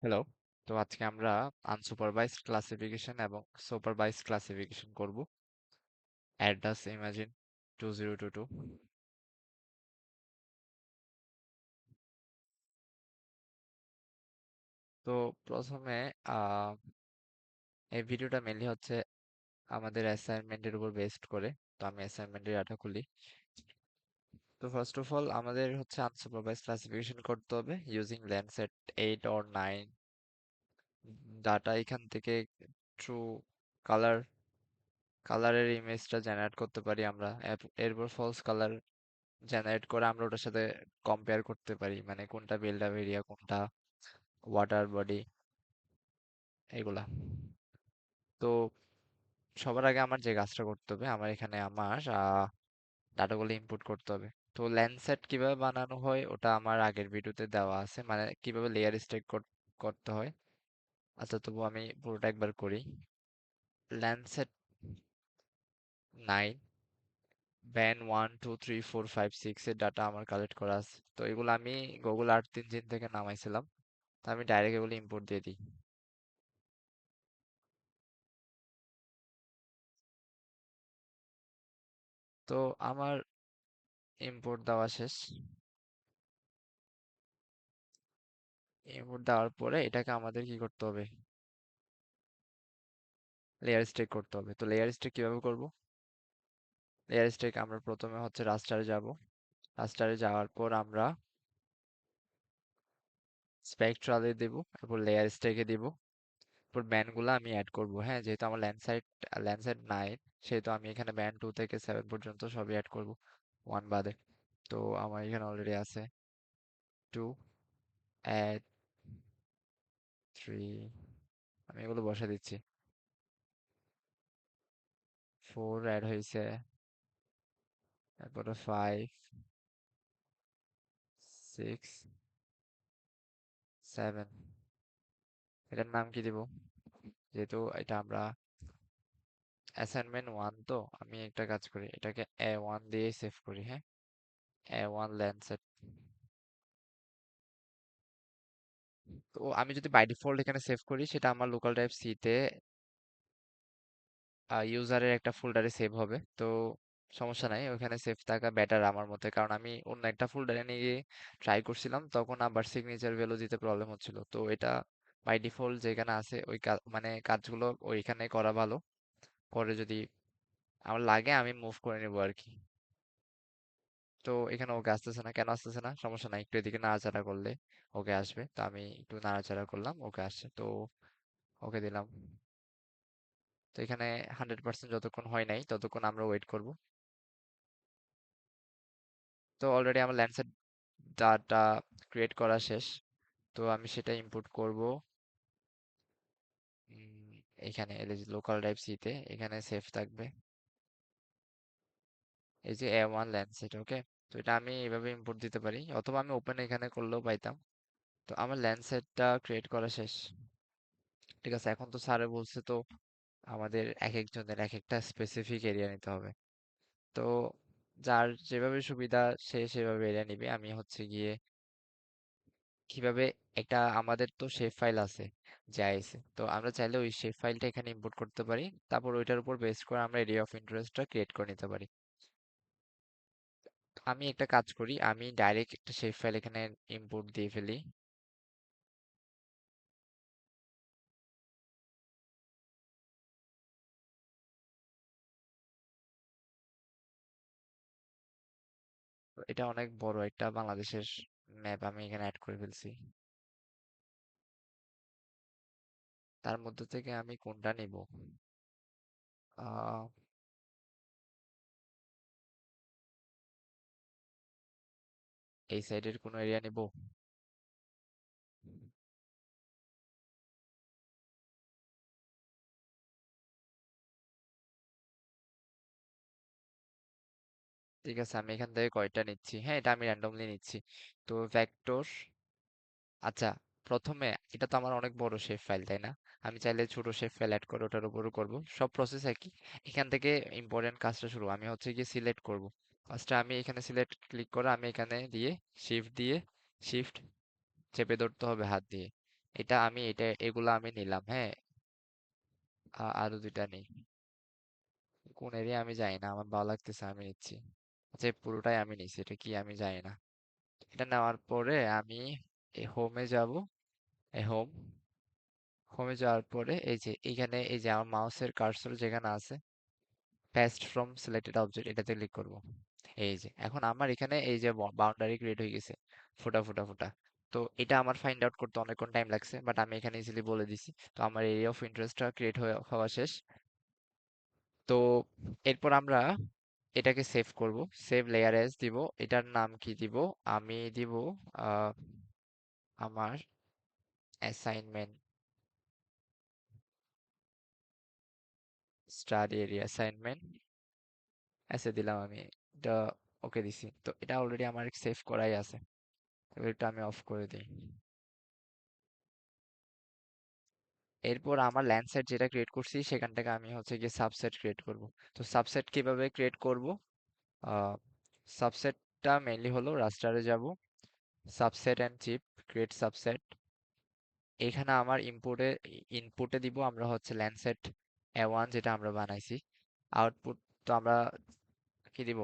Hello. তো আজকে আমরা আনসুপারভাইজড ক্লাসিফিকেশন এবং সুপারভাইজড ক্লাসিফিকেশন করব। ADAS imagine 2022। তো প্রথমে আহ, এই ভিডিওটা মেনলি হচ্ছে আমাদের অ্যাসাইনমেন্টের উপর বেসড করে। তো আমি অ্যাসাইনমেন্টের ডাটা খুলি। তো ফার্স্ট অফ অল আমাদের হচ্ছে আনসুপারভাইজড ক্লাসিফিকেশন করতে হবে ইউজিং ল্যান্ডসেট 8 or 9 ডাটা। এখান থেকে ট্রু কালার কালারের ইমেজটা জেনারেট করতে পারি আমরা। এরপর ফলস কালার জেনারেট করে আমরা ওটার সাথে কম্পেয়ার করতে পারি, মানে কোনটা বিল্ড আপ এরিয়া, কোনটা ওয়াটার বডি, এগুলা। তো সবার আগে আমার যে কাজটা করতে হবে, আমার এখানে আমার ডাটাগুলো ইনপুট করতে হবে। তো ল্যান্ডসেট কিভাবে বানানো হয় ওটা আমার আগের ভিডিওতে দেওয়া আছে, মানে কিভাবে লেয়ার স্ট্যাক করতে হয়। আচ্ছা, তবু আমি পুরোটা একবার করি। ল্যান্ডসেট 9 ব্যান 1 2 3 4 5 6 এর ডাটা আমার কালেক্ট করা আছে। তো এগুলো আমি গুগল আর্থ ইঞ্জিন থেকে নামাইছিলাম। তো আমি ডাইরেক্ট এগুলো ইম্পোর্ট দিয়ে দিই। তো আমার ইম্পোর্ট দেওয়া শেষ। ইম্পোর্ট দেওয়ার পরে এটাকে আমাদের কি করতে হবে, লেয়ার স্টেক করতে হবে। তো লেয়ার স্টেক কিভাবে করব? লেয়ার স্টেক আমরা প্রথমে হচ্ছে রাস্টারে যাব। রাস্টারে যাওয়ার পর আমরা স্পেকট্রালে দেব, এরপর লেয়ার স্টেকে দিব। এরপর ব্যান্ড আমি অ্যাড করব। হ্যাঁ, যেহেতু আমার ল্যান্ডসাইড 9, সেহেতু আমি এখানে ব্যান্ড 2 থেকে 7 পর্যন্ত সবই অ্যাড করব, 1 বাদে। তো আমার এখানে অলরেডি আছে 2, অ্যাড 3, আমি এগুলো বসা দিচ্ছি। 4 অ্যাড হয়েছে, তারপরে 5, 6, 7। এটার নাম কি দিব? যেহেতু এটা আমরা অ্যাসাইনমেন্ট 1, তো আমি একটা কাজ করি, এটাকে A1 দিয়ে সেভ করি। হ্যাঁ, A1 ল্যান্ডসেট। তো আমি যদি বাই ডিফল্ট এখানে সেভ করি, সেটা আমার লোকাল ড্রাইভ সি তে ইউজারের একটা ফোল্ডারে সেভ হবে। তো সমস্যা নাই, ওখানে সেভ থাকা বেটার আমার মতে, কারণ আমি অন্য একটা ফোল্ডারে নিয়ে ট্রাই করছিলাম, তখন আবার সিগনেচার ভ্যালু দিতে প্রবলেম হচ্ছিল। তো এটা বাই ডিফল্ট যেখানে আছে ওই মানে কাজগুলো ওইখানে করা ভালো। পরে যদি আমার লাগে আমি মুভ করে নেবো আর কি। তো এখানে ওকে আসতেছে না, কেন আসতেছে না? সমস্যা নাই, একটু এদিকে নাড়াচাড়া করলে ওকে আসবে। তো আমি একটু নাড়াচাড়া করলাম, ওকে আসছে। তো ওকে দিলাম। তো এখানে 100% যতক্ষণ হয় নাই ততক্ষণ আমরা ওয়েট করব। তো অলরেডি আমার ল্যান্ডসেট ডাটা ক্রিয়েট করা শেষ। তো আমি সেটা ইনপুট করব এখানে লোকাল ড্রাইভ সি তে, এখানে সেভ থাকবে এই যে A1 ল্যান্ডসেট। ওকে, তো এটা আমি এইভাবে ইনপুট দিতে পারি, অথবা আমি ওপেন এখানে করলেও পাইতাম। তো আমার ল্যান্ডসেটটা ক্রিয়েট করা শেষ। ঠিক আছে, এখন তো স্যারে বলছে, তো আমাদের এক একজনের এক একটা স্পেসিফিক এরিয়া নিতে হবে। তো যার যেভাবে সুবিধা সে সেভাবে এরিয়া নিবে। আমি হচ্ছে গিয়ে কিভাবে, একটা আমাদের তো শেপ ফাইল আছে জাইসে, তো আমরা চাইলে ওই শেপ ফাইলটা এখানে ইম্পোর্ট করতে পারি। তারপর ওইটার উপর বেস করে আমরা এরিয়া অফ ইন্টারেস্টটা ক্রিয়েট করে নিতে পারি। তো আমি একটা কাজ করি, আমি ডাইরেক্ট একটা শেপ ফাইল এখানে ইম্পোর্ট দিয়ে ফেলি। তো এটা অনেক বড় একটা বাংলাদেশের ম্যাপ আমি এখানে অ্যাড করে ফেলছি। তার মধ্যে থেকে আমি কোনটা নিব? আহ এই সাইডের কোনো এরিয়া নিব? ঠিক আছে, আমি এখান থেকে কয়টা নিচ্ছি। হ্যাঁ, এটা আমি র্যান্ডমলি নিচ্ছি। তো ভেক্টর, আচ্ছা, প্রথমে এটা তো আমার অনেক বড় শেপ ফাইল, তাই না? আমি চাইলে ছোট শেপ ফাইল অ্যাড করে ওটার উপরও করব, সব প্রসেস একই। এখান থেকে ইম্পর্টেন্ট কাজটা শুরু, আমি হচ্ছে গিয়ে সিলেক্ট করব। ফার্স্টে আমি এখানে সিলেক্ট ক্লিক করে আমি এখানে দিয়ে শিফট চেপে ধরতে হবে হাত দিয়ে। এগুলা আমি নিলাম, হ্যাঁ। আরো দুইটা নেই। কোন এরিয়া আমি জানি না, আমার ভালো লাগতেছে আমি নিচ্ছি। আচ্ছা, এই পুরোটাই আমি নিচ্ছি, এটা কি আমি জানি না। এটা নেওয়ার পরে আমি এই হোমে যাব। এই হোমে যাওয়ার পরে এই যে এইখানে এই যে আমার মাউসের কার্সর যেখানে আছে, প্যাস্ট ফ্রম সিলেক্টেড অবজেক্ট, এটাতে ক্লিক করব। এই যে এখন আমার এখানে এই যে বাউন্ডারি ক্রিয়েট হয়ে গেছে, ফোটা ফোটা ফোটা। তো এটা আমার ফাইন্ড আউট করতে অনেকক্ষণ টাইম লাগছে, বাট আমি এখানে ইজিলি বলে দিছি। তো আমার এরিয়া অফ ইন্টারেস্টটা ক্রিয়েট হওয়া শেষ। তো এরপর আমরা এটাকে সেভ করব। সেভ লেয়ার এজ দিব। এটার নাম কি দিব? আমি দিব আহ, আমার অ্যাসাইনমেন্ট স্টাডি এরিয়া অ্যাসাইনমেন্ট এসে দিলাম আমি। এটা ওকে দিছি। তো এটা অলরেডি আমার সেভ করাই আছে। এবার এটা আমি অফ করে দিই। এরপর আমার ল্যান্ডসেট যেটা ক্রিয়েট করছি সেখান থেকে আমি হচ্ছে গিয়ে সাবসেট ক্রিয়েট করব। তো সাবসেট কিভাবে ক্রিয়েট করব? সাবসেটটা মেইনলি হলো রাস্টারে যাব, subset and chip, create subset. এখানে আমার ইনপুটে দিব আমরা হচ্ছে ল্যান্ডসেট A1 যেটা আমরা বানাইছি। আউটপুট তো আমরা কি দিব?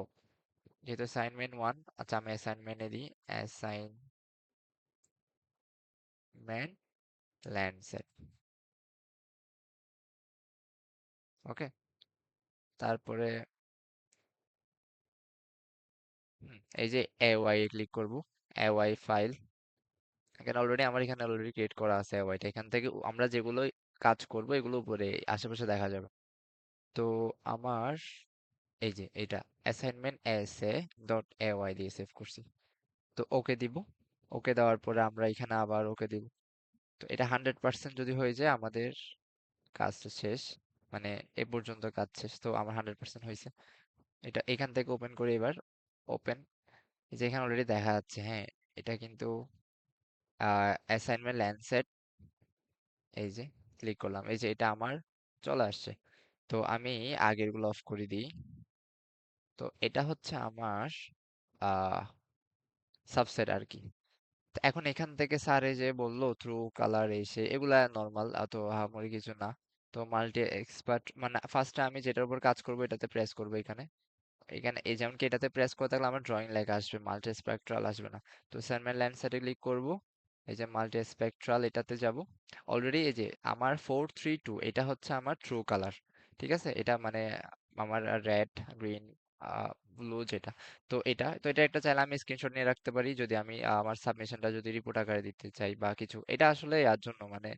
যেহেতু অ্যাসাইনমেন্ট 1, আচ্ছা আমি অ্যাসাইনমেন্টে দিই অ্যাসাইনমেন্ট ল্যান্ডসেট। ওকে, তারপরে এই যে AY এ ক্লিক করব। AY ফাইল, এখানে অলরেডি ক্রিয়েট করা আছে AY টা। এখান থেকে আমরা যেগুলো কাজ করব এগুলো উপরে আশেপাশে দেখা যাবে। তো আমার এই যে এটা অ্যাসাইনমেন্ট এসএ ডট AY দিয়ে সেভ করছি। তো ওকে দিব। ওকে দেওয়ার পরে আমরা এখানে আবার ওকে দিব। তো এটা 100% যদি হয়ে যায় আমাদের কাজটা শেষ, মানে এ পর্যন্ত কাজ শেষ। তো আমার 100% হয়েছে। এটা এখান থেকে ওপেন করি এবার। ওপেন, যে এখানে অলরেডি দেখা যাচ্ছে, হ্যাঁ। এটা কিন্তু অ্যাসাইনমেন্ট ল্যান্ডসেট। এই যে ক্লিক করলাম, এই যে এটা আমার চলে আসছে। তো আমি আগের গুলো অফ করে দিই। তো এটা হচ্ছে আমার আহ সাবসেট আর কি। তো এখন এখান থেকে স্যার এই যে বললো থ্রু কালার এসে এগুলা নর্মাল, এত আহামরি কিছু না। তো মাল্টি এক্সপার্ট মানে ফার্স্টে আমি যেটার উপর কাজ করবো এটাতে প্রেস করবো এখানে। এখানে এই যেমন কি এটাতে প্রেস করে থাকলে আমার ড্রয়িং লেখা আসবে, মাল্টি স্পেকট্রাল আসবে না। তো স্যান্ডম্যান ল্যান্ডসেটে ক্লিক করব। এই যে মাল্টি স্পেকট্রাল এটাতে যাব। অলরেডি এই যে আমার 432 এটা হচ্ছে আমার ট্রু কালার। ঠিক আছে, এটা মানে আমার রেড, গ্রিন, ব্লু যেটা। তো এটা একটা চাইলে আমি স্ক্রিনশট নিয়ে রাখতে পারি যদি আমি আমার সাবমিশনটা যদি রিপোর্ট আকারে দিতে চাই বা কিছু। এটা আসলে এর জন্য মানে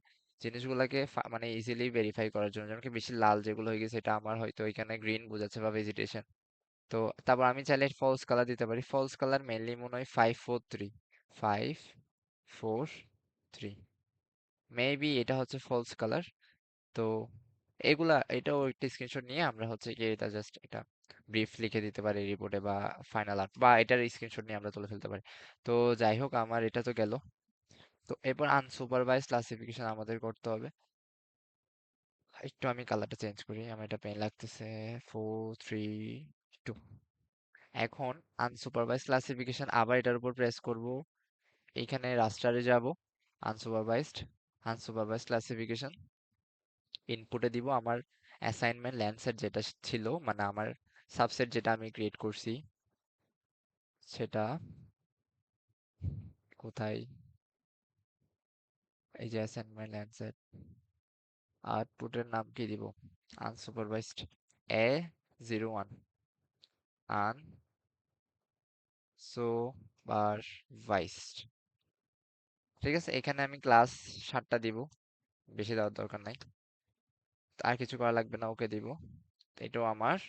জিনিসগুলোকে মানে ইজিলি ভেরিফাই করার জন্য। যেমন কি বেশি লাল যেগুলো হয়ে গেছে এটা আমার হয়তো এখানে গ্রিন বোঝাচ্ছে বা ভেজিটেশন। তো তারপর আমি চাইলে ফলস কালার দিতে পারি। ফলস কালার মেনলি মনে হয় 543, 543, মেবি এটা হচ্ছে ফলস কালার। তো এটাও একটা স্ক্রিনশট নিয়ে আমরা হচ্ছে কি এটা জাস্ট এটা ব্রিফ লিখে দিতে পারি রিপোর্টে বা ফাইনাল আর্ট, বা এটার স্ক্রিনশট নিয়ে আমরা তুলে ফেলতে পারি। তো যাই হোক, আমার এটা তো গেল। তো এরপর আনসুপারভাইজড ক্লাসিফিকেশন আমাদের করতে হবে। একটু আমি কালারটা চেঞ্জ করি, আমার এটা পেন লাগতেছে। 432। এখন আনসুপারভাইজ ক্লাসিফিকেশন, আবার এটার উপর প্রেস করব। এইখানে রাস্টারে যাব, আনসুপারভাইজড, আনসুপারভাইজড ক্লাসিফিকেশন। ইনপুটে দিব আমার অ্যাসাইনমেন্ট ল্যান্ডসেট যেটা ছিল, মানে আমার সাবসেট যেটা আমি ক্রিয়েট করছি সেটা কোথায়? এই যে অ্যাসাইনমেন্ট ল্যান্ডসেট। আউটপুটের নাম কি দিব? Unsupervised A01, unsupervised. ঠিক আছে, এখানে আমি ক্লাস 7টা দিব, বেশি দেওয়ার দরকার নাই। আর কিছু করা লাগবে না, ওকে দিব। এটাও আমার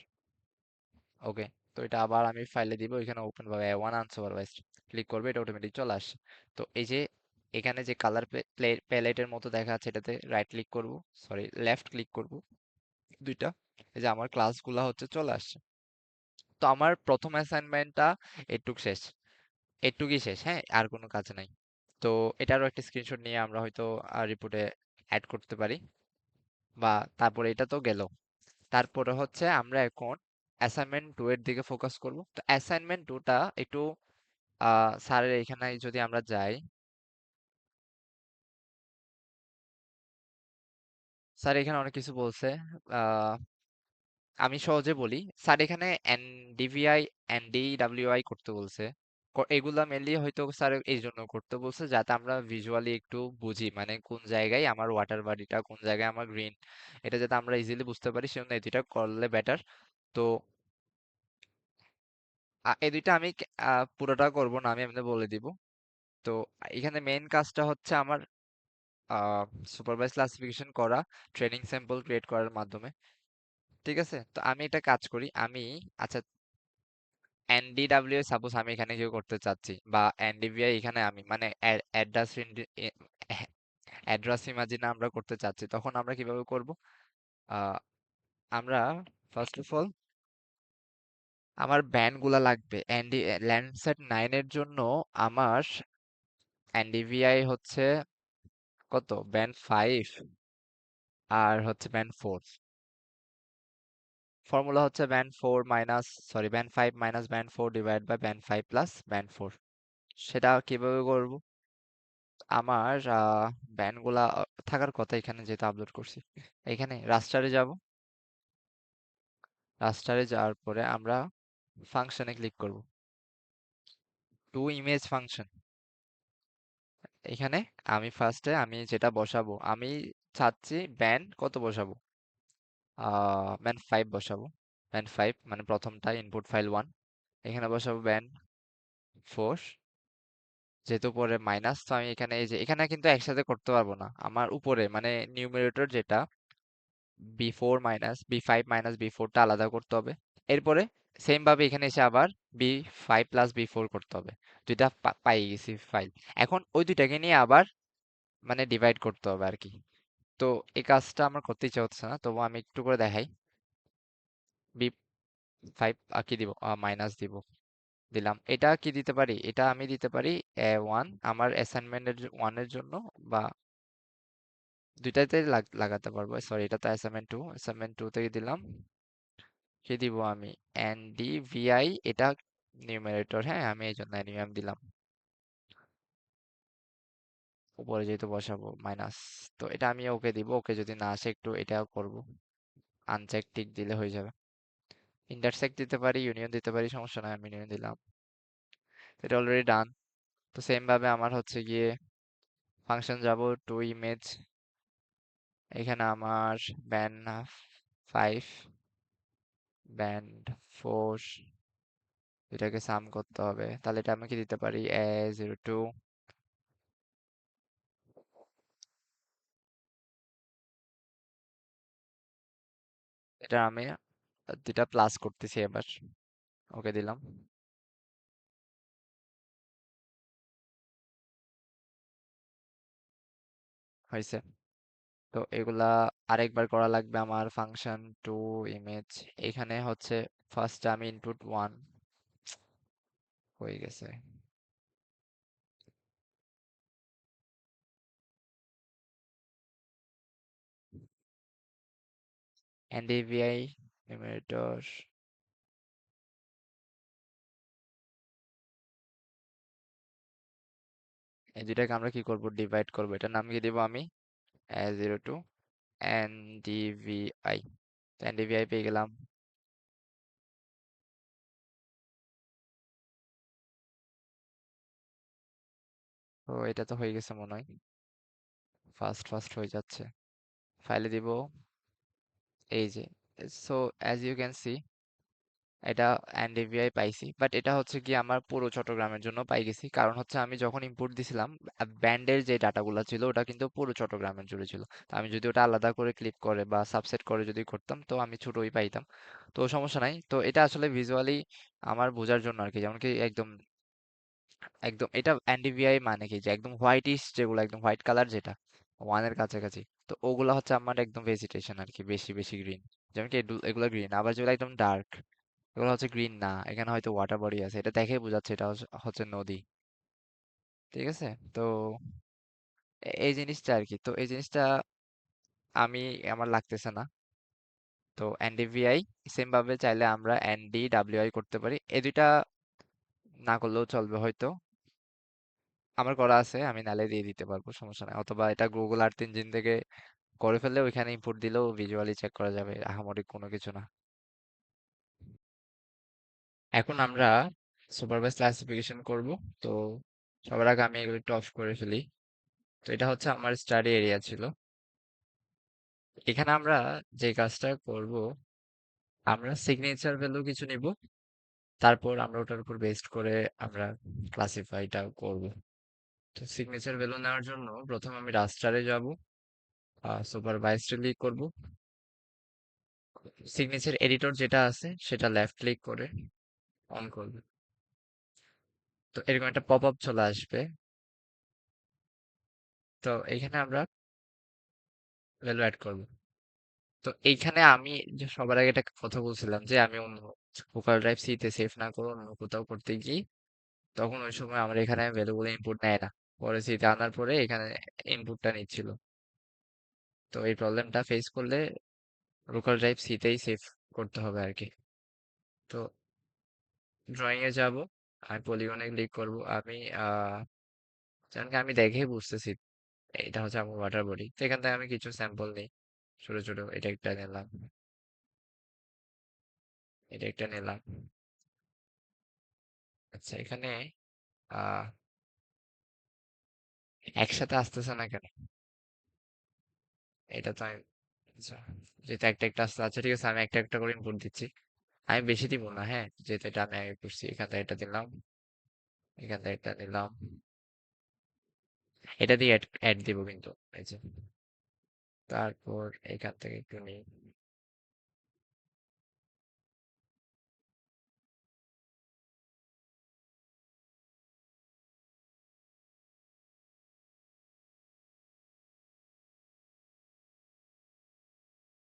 ওকে। তো এটা আবার আমি ফাইলে দিব, এখানে ওপেন পাবে ওয়ান আনসুপারভাইজড। ক্লিক করবে, এটা অটোমেটিক চলে আসে। তো এই যে এখানে যে কালার প্যালেটের মতো দেখা যাচ্ছে এটাতে রাইট ক্লিক করব, সরি লেফট ক্লিক করব দুইটা। এই যে আমার ক্লাসগুলা হচ্ছে চলে আসছে। তো আমার প্রথম অ্যাসাইনমেন্টটা এটুক শেষ, এটুকুই শেষ, হ্যাঁ, আর কোনো কাজ নাই। তো এটারও একটা স্ক্রিনশট নিয়ে আমরা হয়তো রিপোর্টে অ্যাড করতে পারি। বা তারপরে এটা তো গেল। তারপরে হচ্ছে আমরা এখন অ্যাসাইনমেন্ট 2 এর দিকে ফোকাস করব। তো অ্যাসাইনমেন্ট 2টা একটু স্যারের এখানে যদি আমরা যাই, স্যার এখানে অনেক কিছু বলছে। আহ, আমি সহজে বলি। স্যার এখানে এনডিভিআই এনডিডব্লিউআই করতে বলছে। এগুলা মেনলি হয়তো স্যার এই জন্য করতে বলছে যাতে আমরা ভিজুয়ালি একটু বুঝি, মানে কোন জায়গায় আমার ওয়াটার বডিটা, কোন জায়গায় আমার গ্রিন, এটা যাতে আমরা ইজিলি বুঝতে পারি, সেজন্য এই দুইটা করলে বেটার। তো এই দুইটা আমি পুরোটা করব না, আমি আপনাদের বলে দিব। তো এখানে মেইন কাজটা হচ্ছে আমার সুপারভাইজ ক্লাসিফিকেশন করা, ট্রেনিং স্যাম্পল ক্রিয়েট করার মাধ্যমে। ঠিক আছে, তো আমি এটা কাজ করি। আমি আচ্ছা, এনডিডব্লিউ সাপোজ আমি এখানে কেউ করতে চাচ্ছি, বা এনডিভিআই এখানে আমি মানে অ্যাড্রেস অ্যাড্রেস ইমাজিনে আমরা করতে চাচ্ছি, তখন আমরা কিভাবে করব? আহ, আমরা ফার্স্ট অফ অল আমার ব্যান্ড গুলা লাগবে। ল্যান্ডসেট 9 এর জন্য আমার এনডিভিআই হচ্ছে কত, ব্যান্ড 5 আর হচ্ছে ব্যান্ড 4। ফর্মুলা হচ্ছে band 4 minus, sorry, band 5 minus band 4 divide by band 5 plus band 4। সেটা কিভাবে করব? আমার ব্যান্ড গুলা থাকার কথা এখানে, যেটা আপলোড করছি। এখানে রাস্টারে যাব। রাস্টারে যাওয়ার পরে আমরা ফাংশনে ক্লিক করব, টু ইমেজ ফাংশন। এখানে আমি ফার্স্টে আমি যেটা বসাবো, আমি চাচ্ছি ব্যান্ড কত বসাবো, ব্যান্ড 5 বসাবো। ব্যান্ড 5 মানে প্রথমটা ইনপুট ফাইল 1। এখানে বসাবো ব্যান্ড 4, যেহেতু উপরে মাইনাস, তো আমি এখানে এই যে এখানে কিন্তু একসাথে করতে পারবো না, আমার উপরে মানে নিউমারেটর যেটা B 4 minus B 5 minus B 4টা আলাদা করতে হবে। এরপরে সেম ভাবে এখানে এসে আবার বি 5 প্লাস বি 4 করতে হবে। দুইটা পাই গেছি ফাইল। এখন ওই দুইটাকে নিয়ে আবার মানে ডিভাইড করতে হবে আর কি। তো এই কাজটা আমার করতে ইচ্ছা হচ্ছে না, তবু আমি একটু করে দেখাই। বি 5 কি দিব, মাইনাস দিব, দিলাম। এটা কি দিতে পারি, এটা আমি দিতে পারি 1 আমার অ্যাসাইনমেন্টের 1 এর জন্য, বা দুইটাতে লাগাতে পারবো। সরি, এটা তো অ্যাসাইনমেন্ট 2, অ্যাসাইনমেন্ট 2 থেকে দিলাম। কি দিব আমি, এনডিভিআই, এটা নিউমারেটর, হ্যাঁ আমি এই জন্য অ্যানিমাম দিলাম। উপরে যেহেতু বসাবো মাইনাস, তো এটা আমি ওকে দিব। ওকে যদি না আসে একটু এটাও করব, আনচেক টিক দিলে হয়ে যাবে। ইন্টারসেক্ট দিতে পারি, ইউনিয়ন দিতে পারি, সমস্যা নাই, আমি ইউনিয়ন দিলাম। এটা অলরেডি ডান। তো সেম ভাবে আমার হচ্ছে গিয়ে ফাংশন যাব, টু ইমেজ। এখানে আমার ব্যান্ড 5 ব্যান্ড 4 এটাকে সাম করতে হবে, তাহলে এটা আমি কি দিতে পারি, A02। এটা আমি দুটা প্লাস করতেছি এবার, ওকে দিলাম, হয়েছে। তো এগুলা আরেকবার করা লাগবে আমার। ফাংশন টু ইমেজ, এখানে হচ্ছে ফার্স্ট আমি ইনপুট 1 হয়ে গেছে। এনডিভিআই নিউমারেটর, এই দুটাকে আমরা কি করব, ডিভাইড করব। এটার নাম কি দিব আমি, A02 এনডিভিআই। এনডিভিআই পেয়ে গেলাম। তো এটা তো হয়ে গেছে মনে হয়, ফার্স্ট ফার্স্ট হয়ে যাচ্ছে। ফাইলে দিব, এই যে। So as you can see, এটা এনডিভিআই পাইছি, বাট এটা হচ্ছে কি আমার পুরো চট্টগ্রামের জন্য পাই গেছি। কারণ হচ্ছে আমি যখন ইনপুট দিছিলাম, ব্যান্ডের যে ডাটাগুলো ছিল ওটা কিন্তু পুরো চট্টগ্রামের জুড়ে ছিল। তো আমি যদি ওটা আলাদা করে ক্লিপ করে বা সাবসেট করে যদি করতাম, তো আমি ছোটই পাইতাম। তো সমস্যা নাই। তো এটা আসলে ভিজুয়ালি আমার বোঝার জন্য আর কি, যেমন কি একদম একদম এটা এনডিভিআই মানে কি, যে একদম হোয়াইটিশ, যেগুলো একদম হোয়াইট কালার, যেটা 1 এর কাছাকাছি, তো ওগুলা হচ্ছে আমার একদম ভেজিটেশন আর কি, বেশি বেশি গ্রিন। যেমন কি এগুলো গ্রিন। আবার যেগুলো একদম ডার্ক, এগুলো হচ্ছে গ্রিন না, এখানে হয়তো ওয়াটার বডি আছে, এটা দেখেই বোঝাচ্ছে এটা হচ্ছে নদী। ঠিক আছে, তো এই জিনিসটা আর কি, তো এই জিনিসটা আমি আমার লাগতেছে না। তো এনডিভিআই সেম ভাবে চাইলে আমরা এনডিডব্লিউআই করতে পারি, এই দুইটা না করলেও চলবে হয়তো। আমার করা আছে, আমি নালে দিয়ে দিতে পারবো, সমস্যা নাই। অথবা এটা গুগল আর্থ ইঞ্জিন থেকে করে ফেললে ওইখানে ইনপুট দিলেও ভিজুয়ালি চেক করা যাবে, আহামরি কোনো কিছু না। এখন আমরা সুপারভাইজ ক্লাসিফিকেশন করব। তো সবার আগে আমি এগুলো একটু অফ করে ফেলি। তো এটা হচ্ছে আমার স্টাডি এরিয়া ছিল। এখানে আমরা যে কাজটা করব, আমরা সিগনেচার ভ্যালু কিছু নিব, তারপর আমরা ওটার উপর বেসড করে আমরা ক্লাসিফাইটা করব। তো সিগনেচার ভ্যালু নেওয়ার জন্য প্রথম আমি রাস্টারে যাব, সুপারভাইজ ক্লিক করব, সিগনেচার এডিটর যেটা আছে সেটা লেফট ক্লিক করে অন করব। তো এরকম একটা পপ আপ চলে আসবে। তো এইখানে আমরা ভ্যালু অ্যাড করব। তো এইখানে আমি যে সবার আগে একটা কথা বলছিলাম যে আমি অন্য গুগল ড্রাইভ সি তে সেভ না করে অন্য কোথাও করতে গিয়ে, তখন ওই সময় আমার এখানে ভ্যালুগুলো ইনপুট নেয় না, পরে সি তে আনার পরে এখানে ইনপুটটা নিচ্ছিল। তো এই প্রবলেমটা ফেস করলে লোকাল ড্রাইভ সি তেই সেভ করতে হবে আর কি। তো ড্রয়িং এ যাব, আমি পলিগনে ক্লিক করব। আমি জানি আমি দেখেই বুঝতেছি এটা হচ্ছে আমার ওয়াটার বডি। তো এখান থেকে আমি কিছু স্যাম্পল নিই, ছোট ছোট। এটা একটা নিলাম, এটা একটা নিলাম। আচ্ছা, এখানে আহ একসাথে আসতেছে না কেন? এটা তো আমি, আচ্ছা, যেহেতু একটা একটা আসতে, আচ্ছা ঠিক আছে, আমি একটা একটা করে ইনপুট দিচ্ছি। আমি বেশি দিব না, হ্যাঁ, যেহেতু এটা আমি আগে করছি। এখান থেকে এটা দিলাম, এখান থেকে এটা নিলাম, এটা দিয়ে অ্যাড দিব কিন্তু, এই যে। তারপর এখান থেকে একটু নিই,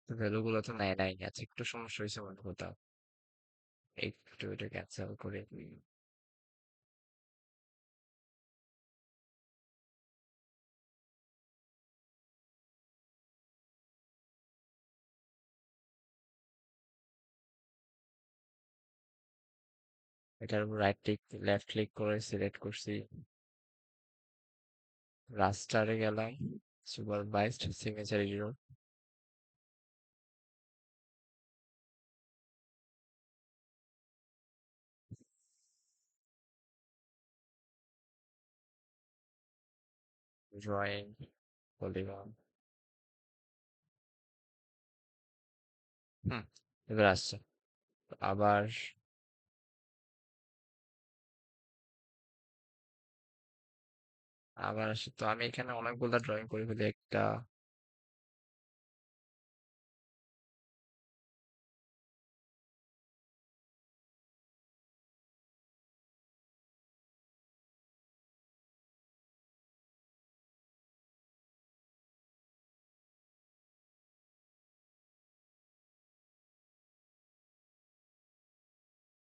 ভ্যালু গুলো তো নেয় নাই, আচ্ছা একটু সমস্যা হয়েছে মনে কোথাও, একটু এটা ক্যান্সেল করে দিই। এটার উপর রাইট ক্লিক, লেফট ক্লিক করে সিলেক্ট করছি, রাস্টারে গেলাম, supervised signature editor, drawing, polygon. Hmm, এবার আসছে। আবার আবার আসছে। তো আমি এখানে অনেকগুলা ড্রয়িং করে ফেলি একটা।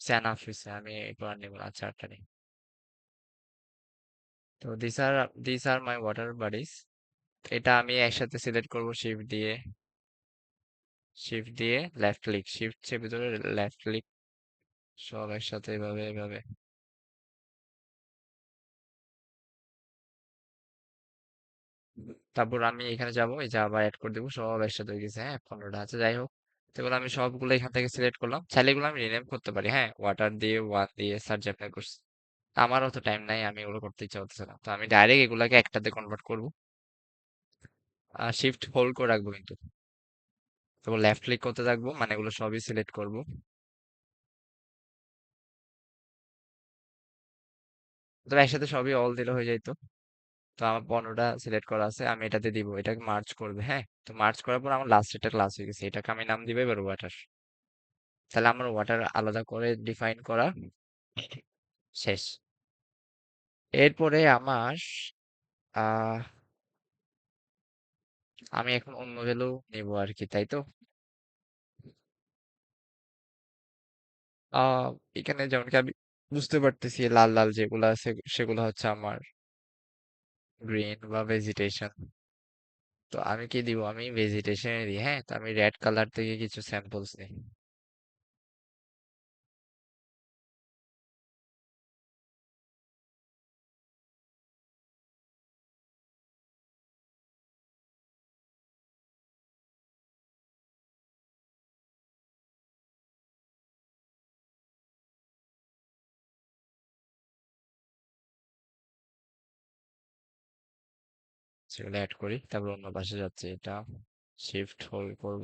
স্যানাফ হয়েছে, আমি এরপর আর নিব না, চারটা নিই। তো this are my water bodies. এটা আমি একসাথে সিলেক্ট করব শিফট দিয়ে, শিফট দিয়ে লেফট ক্লিক, শিফট এর ভিতরে লেফট ক্লিক, সব একসাথে এভাবে এভাবে। তারপর আমি এখানে যাব, এই যে আবার অ্যাড করে দেবো, সব একসাথে হয়ে গেছে, হ্যাঁ 15টা আছে, যাই হোক। তো এগুলো আমি সবগুলো এখান থেকে সিলেক্ট করলাম, চাইলে এগুলো আমি রিনেম করতে পারি, হ্যাঁ, ওয়াটার দিয়ে ওয়ান দিয়ে সার্চ অ্যাপ্লাই করছি। আমারও তো টাইম নাই, আমি এগুলো করতে ইচ্ছা হচ্ছে না, তো আমি ডাইরেক্ট এগুলাকে একটাতে কনভার্ট করবো। শিফট হোল্ড করে রাখবো কিন্তু, তারপর লেফট ক্লিক করতে থাকবো, মানে এগুলো সবই সিলেক্ট করব। তো একসাথে সবই অল দিলে হয়ে যাইতো। তো আমার 15টা সিলেক্ট করা আছে, আমি এটাতে দিব, এটাকে মার্চ করবে, হ্যাঁ। তো মার্চ করার পর আমার লাস্ট একটা ক্লাস হয়ে গেছে, এটাকে আমি নাম দিব এবার ওয়াটার। তাহলে আমার ওয়াটার আলাদা করে ডিফাইন করা শেষ। এরপরে আমার আহ আমি এখন অন্য ভ্যালু নিব আর কি, তাই তো। আহ এখানে যেমন কি আমি বুঝতে পারতেছি লাল লাল যেগুলো আছে সেগুলো হচ্ছে আমার গ্রিন বা ভেজিটেশন। তো আমি কি দিব, আমি ভেজিটেশনে দিই, হ্যাঁ। তো আমি রেড কালার থেকে কিছু স্যাম্পলস নিই। সেগুলো অ্যাড করি, তারপর অন্য পাশে যাচ্ছে, এটা শিফট হোল্ড করব।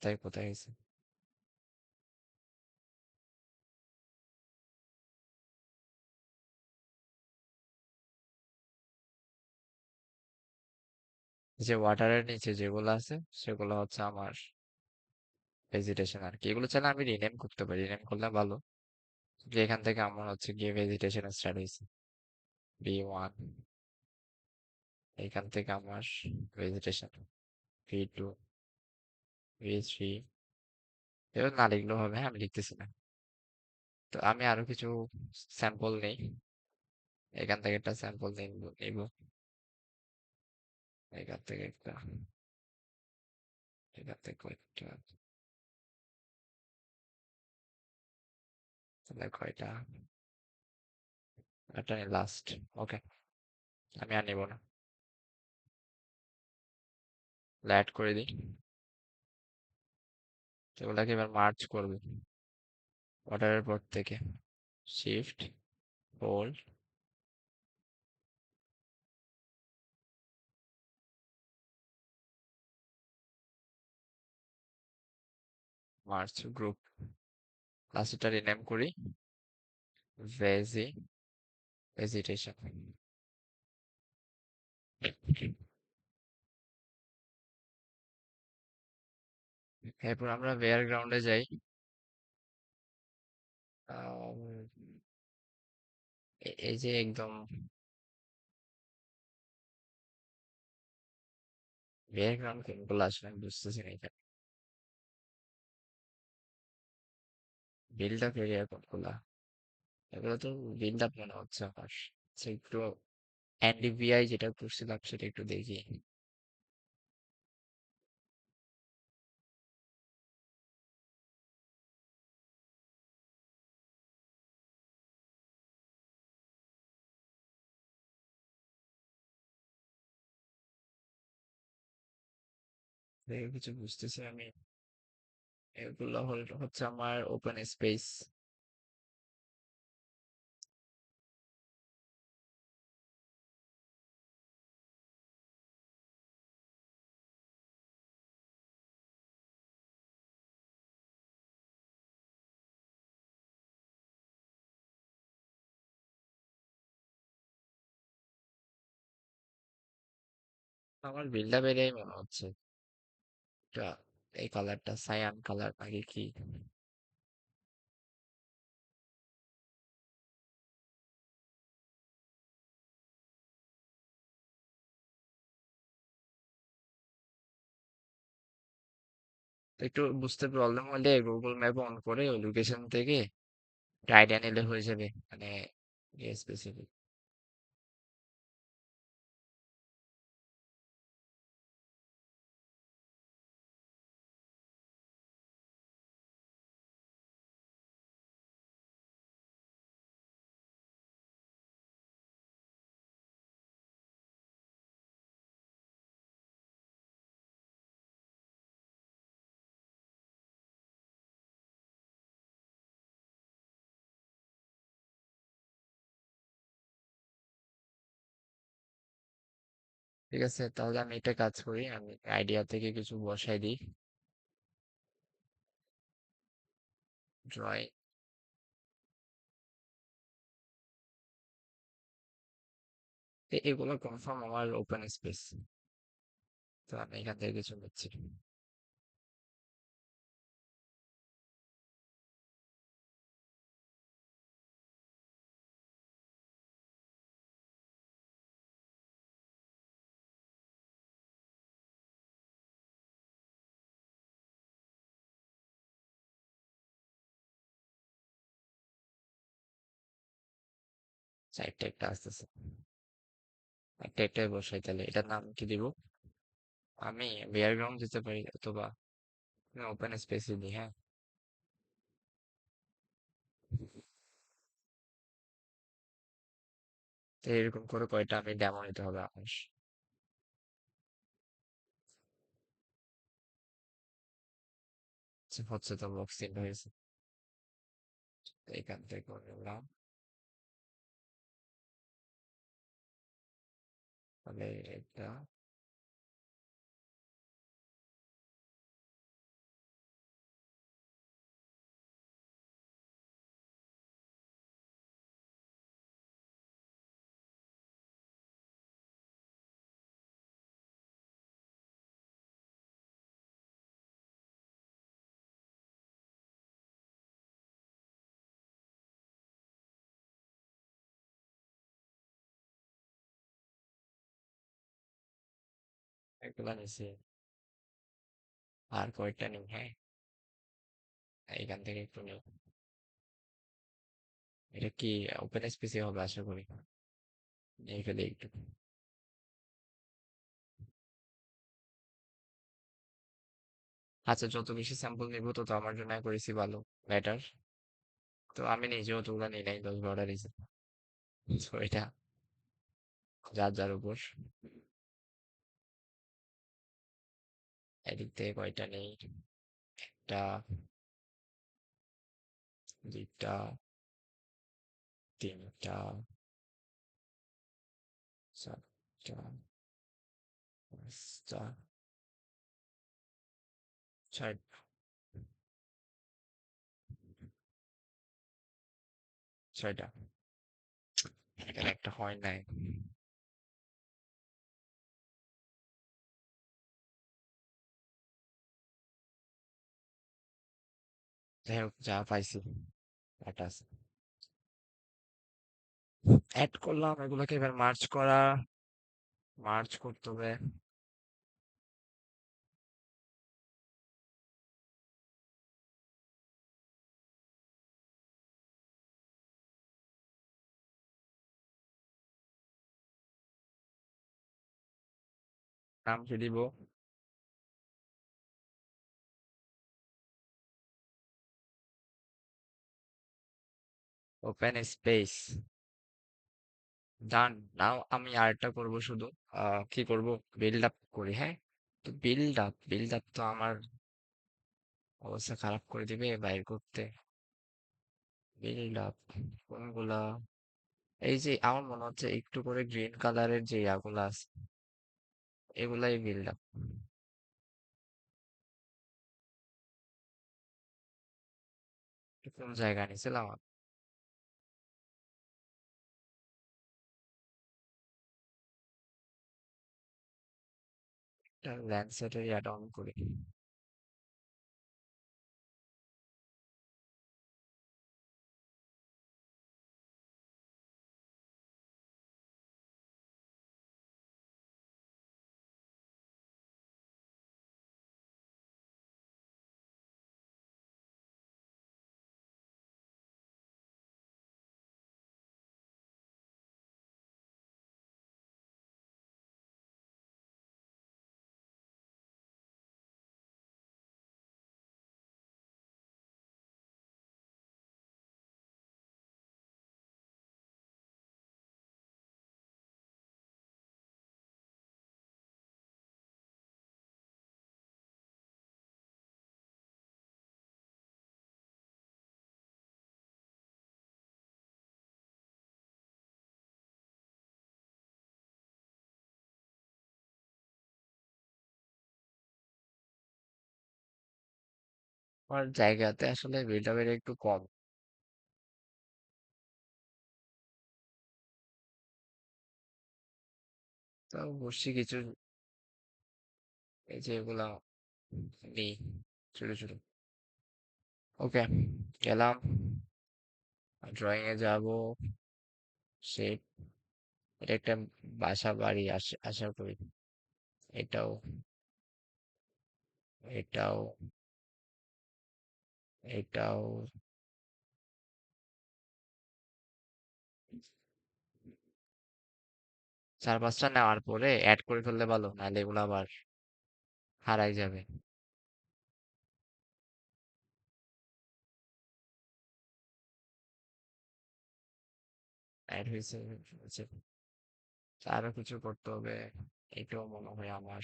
তাই কোথায় গেছে? যে ওয়াটারের নিচে যেগুলো আছে সেগুলো হচ্ছে আমার ভেজিটেশন আর কি। এগুলো চাইলে আমি রিনেম করতে পারি, রিনেম করলে ভালো। যে এখান থেকে আমার হচ্ছে গিয়ে ভেজিটেশন স্টার্ট হয়েছে, B1, এখান থেকে আমার ভেজিটেশন V2, V3, এবার না লিখলেও হবে, হ্যাঁ আমি লিখতেছি না। তো আমি আরো কিছু স্যাম্পল নেই, এখান থেকে একটা স্যাম্পল নিব, এখান থেকে একটা, এখান থেকে কয়েকটা, তাহলে কয়টা, এটা লাস্ট। ওকে, আমি আর নিব না, অ্যাড করে দিই। এগুলাকে এবার মার্চ করবে অর্ডারের পর থেকে, শিফট হোল্ড মার্চ গ্রুপ, লাস্টটা রিনেম করি ভেজি ভেজিটেশন। এরপর আমরা বেয়ার গ্রাউন্ডে যাই। আম, এই যে একদম বেয়ার গ্রাউন্ড কোনগুলো আসলে আমি বুঝতেছি না এখানে, বিল্ড আপ এরিয়া কোনগুলা, এগুলো তো বিল্ড আপ মনে হচ্ছে আমার। আচ্ছা, একটু এনডিভিআই যেটা করছিলাম সেটা একটু দেখি। দেখে কিছু বুঝতেছি আমি। এগুলো হচ্ছে আমার ওপেন স্পেস। আমার বিল্ড আপ এরিয়াই মনে হচ্ছে। এটা এই কালারটা সায়ান কালার নাকি কি? তো একটু বুঝতে প্রবলেম হলে গুগল ম্যাপ অন করে ওই লোকেশন থেকে আইডিয়া নিলে হয়ে যাবে, মানে স্পেসিফিক। ঠিক আছে, তাহলে আমি এটা কাজ করি, আমি আইডিয়া থেকে কিছু বসাই দিই। ড্রয়িং, এগুলো কনফার্ম আমার ওপেন স্পেস, তো আমি এখান থেকে কিছু নিচ্ছি। চারটে একটা আসতেছে, একটা একটাই বসাই, তাহলে এটার নাম কি দিব? আমি বেয়ার গ্রাউন্ড দিতে পারি, অথবা ওপেন স্পেসই দিই, হ্যাঁ। তো এরকম করে কয়টা আমি ডেমো নিতে হবে আমার? আচ্ছা, হচ্ছে তো বক্স তিনটা হয়েছে, তো এখান থেকে করে নিলাম। তাহলে এটা এগুলা নিছি। আর কয়টা নিই, হ্যাঁ, এইখান থেকে একটু নিই। এটা কি ওপেন স্পেসই হবে আশা করি। নিয়ে ফেলি একটু। আচ্ছা, যত বেশি স্যাম্পল নিব তত আমার জন্য করেছি ভালো, বেটার। তো আমি নিজেও তো ওগুলা নিই নাই, 10-12টা নিয়েছি। তো এটা যার যার উপর। এদিক থেকে কয়টা নেই? একটা, দুইটা, তিনটা, চারটা, পাঁচটা, ছয়টা, ছয়টা। এখানে একটা হয় নাই। যাই হোক, যা পাইছি একটা আছে। অ্যাড করলাম, এগুলোকে এবার মার্চ করতে হবে। নাম কি দিব? Open space. ডান। নাও আমি আরেকটা করব শুধু। কি করব? বিল্ড আপ করি, হ্যাঁ। তো বিল্ড আপ তো আমার অবস্থা খারাপ করে দিবে বাইর করতে। বিল্ড আপ কোনগুলা? এই যে আমার মনে হচ্ছে একটু করে গ্রিন কালারের যে ইয়াগুলা আছে, এগুলাই বিল্ড আপ। কোন জায়গায় নিয়েছিলাম? একটা ল্যান্ডসেটের ইয়াটা অন করি। আমার জায়গাতে আসলে বিল্ড আপের একটু কম। তো বসছি কিছু, এই যে এগুলা নেই, ছোট ছোট। ওকে, গেলাম। ড্রয়িং এ যাব। শেপ। এটা একটা বাসা বাড়ি আশা করি। এটাও, এটাও, এটাও। 4-5টা নেওয়ার পরে অ্যাড করে ফেললে ভালো, নাহলে এগুলো আবার হারাই যাবে। অ্যাড হয়েছে, হয়েছে। আরো কিছু করতে হবে। এটাও মনে হয় আমার।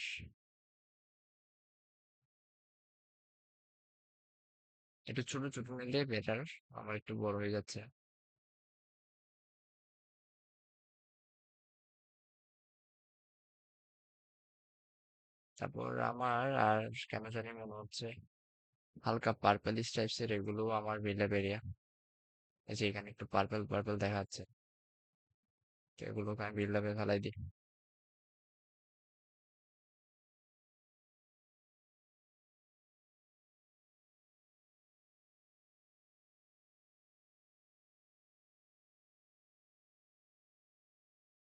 একটু ছোট ছোট নিলে বেটার, আমার একটু বড় হয়ে যাচ্ছে। তারপর আমার আর কেন জানি মনে হচ্ছে হালকা পার্পলিশ টাইপসের এগুলো আমার বিল্ড আপ এরিয়া। এই যে এখানে একটু পার্পল পার্পল দেখা যাচ্ছে, তো এগুলোকে আমি বিল্ড আপে ফেলাই দিই।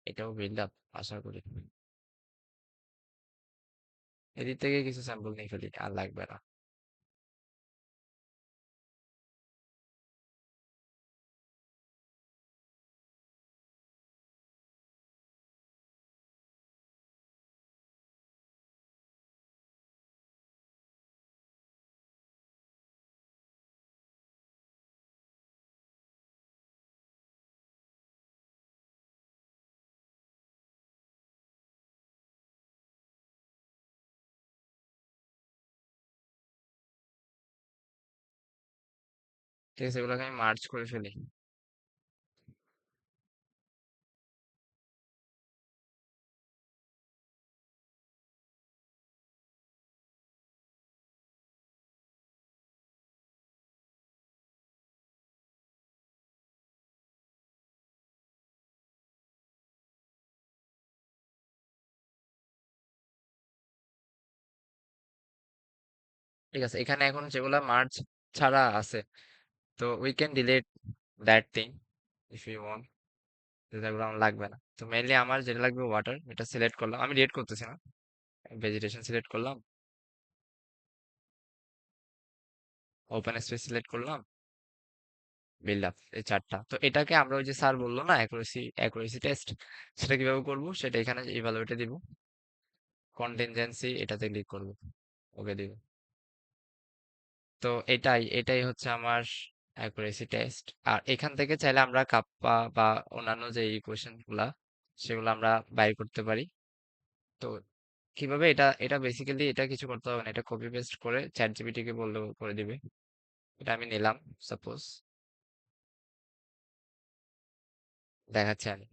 এটাও বিল্ড আপ আশা করি। এদিক থেকে কিছু স্যাম্পল নিয়ে ফেলি, আর লাগবে না। ঠিক আছে, এগুলোকে আমি মার্চ করে ফেলি। ঠিক আছে, এখানে এখন যেগুলা মার্চ ছাড়া আছে, তো we can delete that thing if you want. যেগুলো আমার লাগবে না, তো মেইনলি আমার যেটা লাগবে ওয়াটার, এটা সিলেক্ট করলাম, আমি ডিলিট করতেছি না। ভেজিটেশন সিলেক্ট করলাম, ওপেন স্পেস সিলেক্ট করলাম, বিল্ড আপ, এই চারটা। তো এটাকে আমরা ওই যে স্যার বললো না অ্যাকুরেসি টেস্ট, সেটা কিভাবে করব সেটা এখানে ইভালুয়েটে দিব, কন্টিনজেন্সি এটাতে ক্লিক করব, ওকে দিব। তো এটাই হচ্ছে আমার অ্যাকুরেসি টেস্ট। আর এখান থেকে চাইলে আমরা কাপ্পা বা অন্যান্য যে ইকুয়েশন গুলা, সেগুলো আমরা বাইর করতে পারি। তো কিভাবে, এটা এটা বেসিক্যালি এটা কিছু করতে হবে না, এটা কপি পেস্ট করে চ্যাট জিপিটি কে বললেও করে দিবে। এটা আমি নিলাম, সাপোজ দেখাচ্ছি আমি।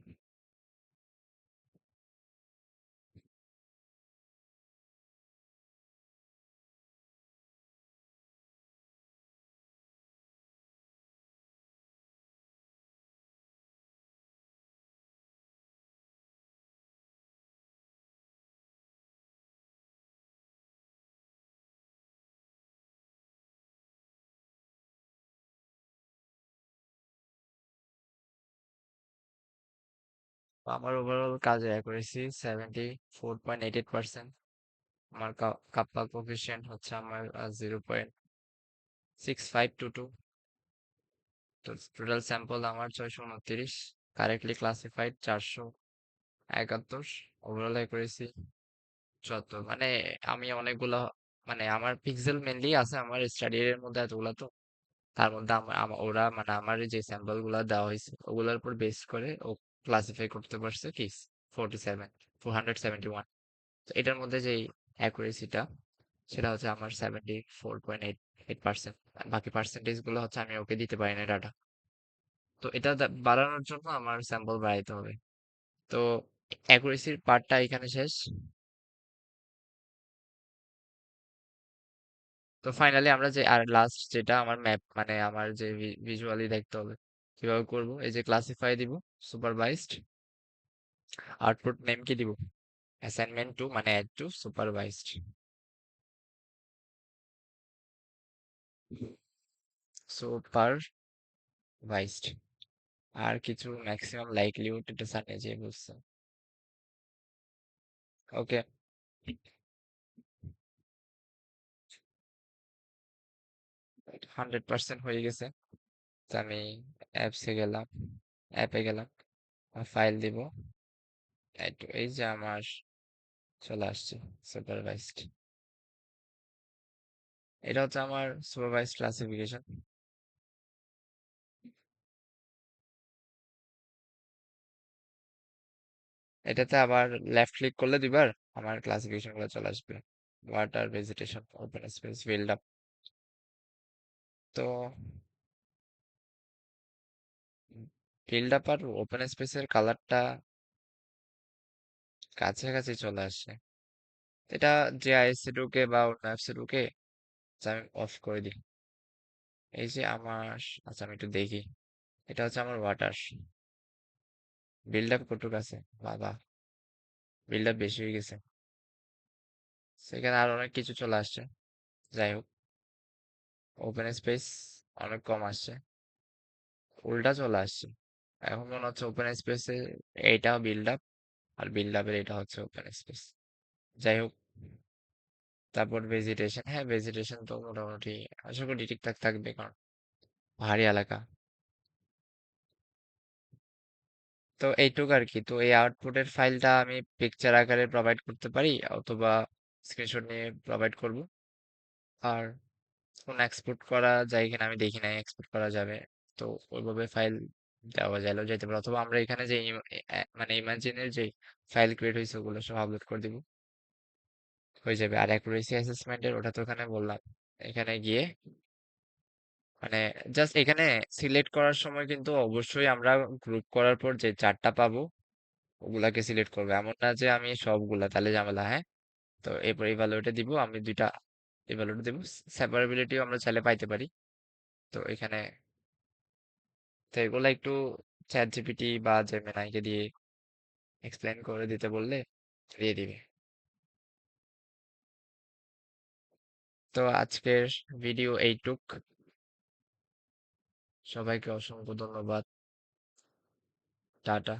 তো আমার ওভারঅল কাজে অ্যাকুরেসি 74.88%। আমার কাপ্পা কোফিশিয়েন্ট হচ্ছে আমার 0.6522। তো টোটাল স্যাম্পল আমার 629, কারেক্টলি ক্লাসিফাইড 471। Overall accuracy 74। মানে আমি অনেকগুলো, মানে আমার পিক্সেল মেনলি আছে আমার স্টাডি এর মধ্যে এতগুলো, তো তার মধ্যে ওরা মানে আমার যে স্যাম্পল গুলা দেওয়া হয়েছে ওগুলোর উপর বেস করে ও ক্লাসিফাই করতে পারছে কি 47471। তো এটার মধ্যে যে অ্যাকুরেসিটা, সেটা হচ্ছে আমার 74.88%। বাকি পার্সেন্টেজ গুলো হচ্ছে আমি ওকে দিতে পারি না ডাটা। তো এটা বাড়ানোর জন্য আমার স্যাম্পল বাড়াইতে হবে। তো অ্যাকুরেসির পার্টটা এখানে শেষ। তো ফাইনালি আমরা যে আর লাস্ট যেটা আমার ম্যাপ, মানে আমার যে ভিজুয়ালি দেখতে হবে কিভাবে করব, এই যে ক্লাসিফাই দিব, সুপারভাইজড, আউটপুট নেম কি দিব, অ্যাসাইনমেন্ট টু মানে অ্যাড টু সুপারভাইজড, সুপারভাইজড। আর কিছু ম্যাক্সিমাম লাইকলিহুড এটা স্যার নিজে বুঝছে। ওকে, 100% হয়ে গেছে। তো আমি অ্যাপসে গেলাম, অ্যাপে গেলাম, ফাইল দিব, এই যে আমার চলে আসছে সুপারভাইজড। এটা হচ্ছে আমার সুপারভাইজড ক্লাসিফিকেশন। এটাতে আবার লেফট ক্লিক করলে দুইবার আমার ক্লাসিফিকেশন গুলো চলে আসবে, water, vegetation, open space, build up. তো বিল্ড আপ আর ওপেন স্পেসের কালারটা কাছাকাছি চলে আসে। এটা যে আইএসসি ঢুকে বা অন্য অ্যাপসে ঢুকে আচ্ছা, আমি অফ করে দিই। এই যে আমার, আচ্ছা আমি একটু দেখি। এটা হচ্ছে আমার ওয়াটার বিল্ড আপ কতটুকু আছে। বাবা, বিল্ড আপ বেশি হয়ে গেছে। সেখানে আর অনেক কিছু চলে আসছে। যাই হোক, ওপেন স্পেস অনেক কম আসছে, উল্টা চলে আসছে। এখন মনে হচ্ছে ওপেন স্পেসে এইটাও বিল্ড আপ, আর বিল্ড আপের এটা হচ্ছে ওপেন স্পেস। যাই হোক, তারপর ভেজিটেশন, হ্যাঁ ভেজিটেশন তো মোটামুটি আশা করি ঠিকঠাক থাকবে, কারণ পাহাড়ি এলাকা। তো এইটুকু আর কি। তো এই আউটপুটের ফাইলটা আমি পিকচার আকারে প্রোভাইড করতে পারি, অথবা স্ক্রিনশট নিয়ে প্রোভাইড করব। আর কোন এক্সপোর্ট করা যায় কিনা আমি দেখি নাই, এক্সপোর্ট করা যাবে। তো ওইভাবে ফাইল দেওয়া যাইলেও যাইতে পারে, অথবা আমরা এখানে যে মানে ইমাজিনের যে ফাইল ক্রিয়েট হয়েছে ওগুলো সব আপলোড করে দিব, হয়ে যাবে। আর অ্যাকুরেসি অ্যাসেসমেন্টের ওটা তো ওখানে বললাম। এখানে গিয়ে মানে জাস্ট এখানে সিলেক্ট করার সময় কিন্তু অবশ্যই আমরা গ্রুপ করার পর যে চারটা পাবো ওগুলাকে সিলেক্ট করবো, এমন না যে আমি সবগুলা, তাহলে ঝামেলা। হ্যাঁ, তো এরপর ইভালুয়েটে দিব, আমি দুইটা ইভালুয়েট দিব। সেপারেবিলিটিও আমরা চাইলে পাইতে পারি। তো এখানে তো এগুলা একটু চ্যাট জিপিটি বা জেমিনাইকে দিয়ে এক্সপ্লেন করে দিতে বললে দিয়ে দিবে। তো আজকের ভিডিও এইটুক। সবাইকে অসংখ্য ধন্যবাদ। টাটা।